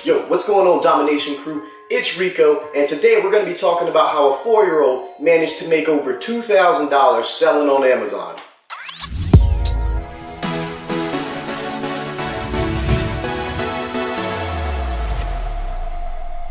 Yo, what's going on, Domination Crew? It's Rico, and today we're going to be talking about how a 4-year-old managed to make over $2,000 selling on Amazon.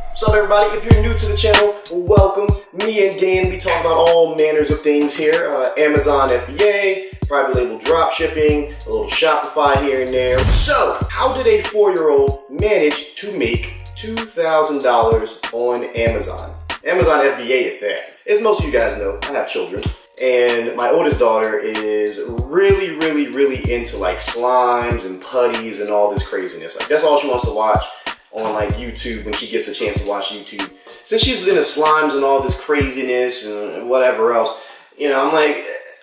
What's up, everybody? If you're new to the channel, welcome. Me and Dan, we talk about all manners of things here. Amazon FBA, private label dropshipping, a little Shopify here and there. So, how did a 4-year-old manage to make $2,000 on Amazon? Amazon FBA at that. As most of you guys know, I have children. And my oldest daughter is really into like slimes and putties and all this craziness. Like, that's all she wants to watch on like YouTube when she gets a chance to watch YouTube. Since she's into slimes and all this craziness and whatever else, you know,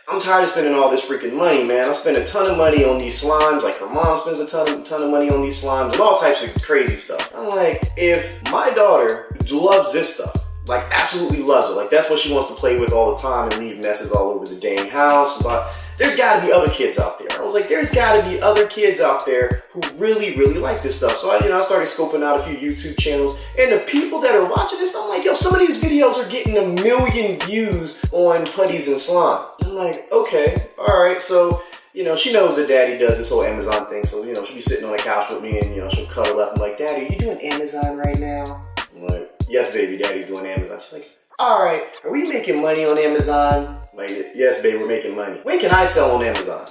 I'm tired of spending all this freaking money, man. I spend a ton of money on these slimes. Like, her mom spends a ton of money on these slimes and all types of crazy stuff. I'm like, if my daughter loves this stuff, like absolutely loves it, like that's what she wants to play with all the time and leave messes all over the dang house, but there's got to be other kids out there. I was like, there's got to be other kids out there who really like this stuff. So I started scoping out a few YouTube channels, and the people that are watching this, I'm like, yo, some of these videos are getting 1 million views on putties and slime. I'm like, okay, all right. So, you know, she knows that Daddy does this whole Amazon thing. So, you know, she'll be sitting on the couch with me, and, you know, she'll cuddle up. I'm like, Daddy, are you doing Amazon right now? I'm like, yes, baby, Daddy's doing Amazon. She's like, all right, are we making money on Amazon? Like, yes, babe, we're making money. When can I sell on Amazon?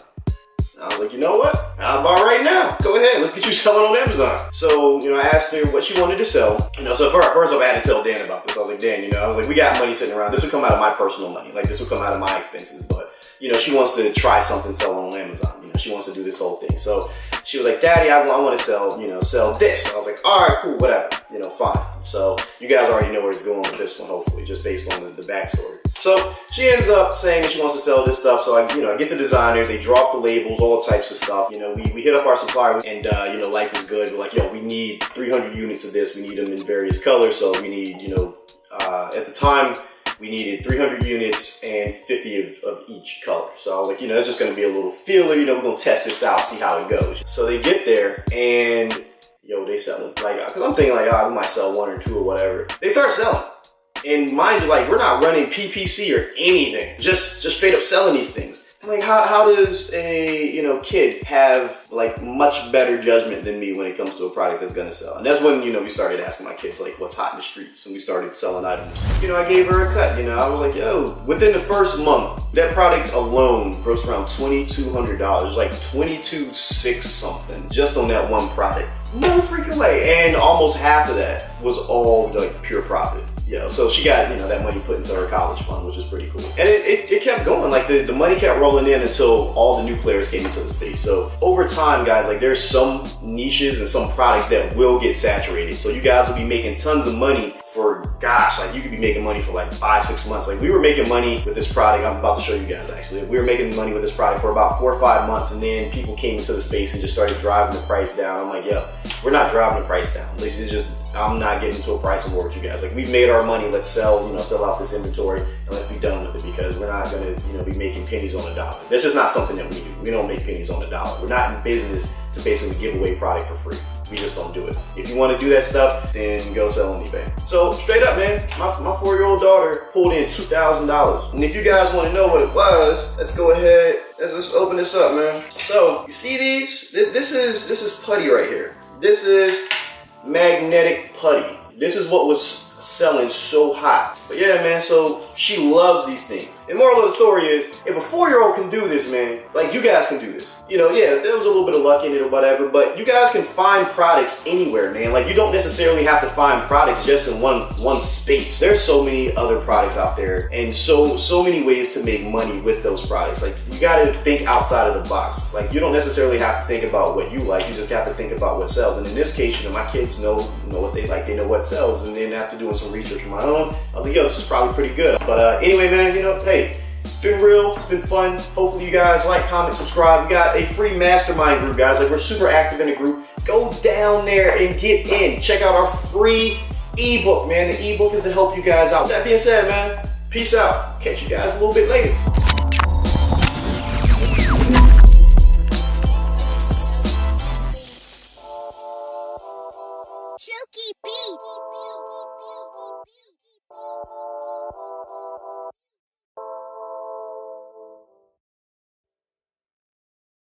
I was like, you know what? How about right now? Go ahead, let's get you selling on Amazon. So, you know, I asked her what she wanted to sell. You know, so first off, I had to tell Dan about this. I was like, Dan, you know, I was like, we got money sitting around. This will come out of my personal money. Like, this will come out of my expenses. But, you know, she wants to try something selling on Amazon. You know, she wants to do this whole thing. So she was like, Daddy, I want to sell this. I was like, all right, cool, whatever. You know, fine. So you guys already know where it's going with this one, hopefully, just based on the backstory. So she ends up saying that she wants to sell this stuff. So I get the designer, they drop the labels, all types of stuff. You know, we hit up our supplier, and you know, life is good. We're like, yo, we need 300 units of this. We need them in various colors. So we need, you know, at the time we needed 300 units and 50 of each color. So I was like, you know, it's just going to be a little feeler. You know, we're going to test this out, see how it goes. So they get there, and yo, they selling. Like, because I'm thinking like, we might sell 1 or 2 or whatever. They start selling. And mind you, like, we're not running PPC or anything. Just straight up selling these things. Like, how does a, you know, kid have like much better judgment than me when it comes to a product that's gonna sell? And that's when, you know, we started asking my kids like what's hot in the streets, and we started selling items. You know, I gave her a cut. You know, I was like, yo, within the first month, that product alone grossed around $2,200, like $22,600 something, just on that one product. No freaking way. And almost half of that was all like pure profit. Yeah, so she got, you know, that money put into her college fund, which is pretty cool. And it kept going. Like, the money kept rolling in until all the new players came into the space. So over time, guys, like, there's some niches and some products that will get saturated. So you guys will be making tons of money for, gosh, like, you could be making money for like 5-6 months. Like, we were making money with this product. I'm about to show you guys, actually. We were making money with this product for about 4 or 5 months, and then people came into the space and just started driving the price down. I'm like, yo, we're not driving the price down. Like, it's just, I'm not getting to a price war with you guys. Like, we've made our money. Let's sell out this inventory, and let's be done with it, because we're not gonna, you know, be making pennies on the dollar. That's just not something that we do. We don't make pennies on the dollar. We're not in business to basically give away product for free. We just don't do it. If you want to do that stuff, then go sell on eBay. So straight up, man, my 4-year-old daughter pulled in $2,000. And if you guys want to know what it was, let's go ahead. Let's open this up, man. So you see these? This is putty right here. This is magnetic putty. This is what was selling so hot. But yeah, man, so she loves these things. And moral of the story is, if a 4-year-old can do this, man, like, you guys can do this. You know, yeah, there was a little bit of luck in it or whatever, but you guys can find products anywhere, man. Like, you don't necessarily have to find products just in one space. There's so many other products out there, and so many ways to make money with those products. Like, you gotta think outside of the box. Like, you don't necessarily have to think about what you like, you just have to think about what sells. And in this case, you know, my kids know what they like, they know what sells, and then after doing some research of my own, I was like, yo, this is probably pretty good. But anyway, man, you know, hey, it's been real, it's been fun. Hopefully you guys like, comment, subscribe. We got a free mastermind group, guys. Like, we're super active in the group. Go down there and get in. Check out our free ebook, man. The ebook is to help you guys out. With that being said, man, peace out. Catch you guys a little bit later. Chooky Beat.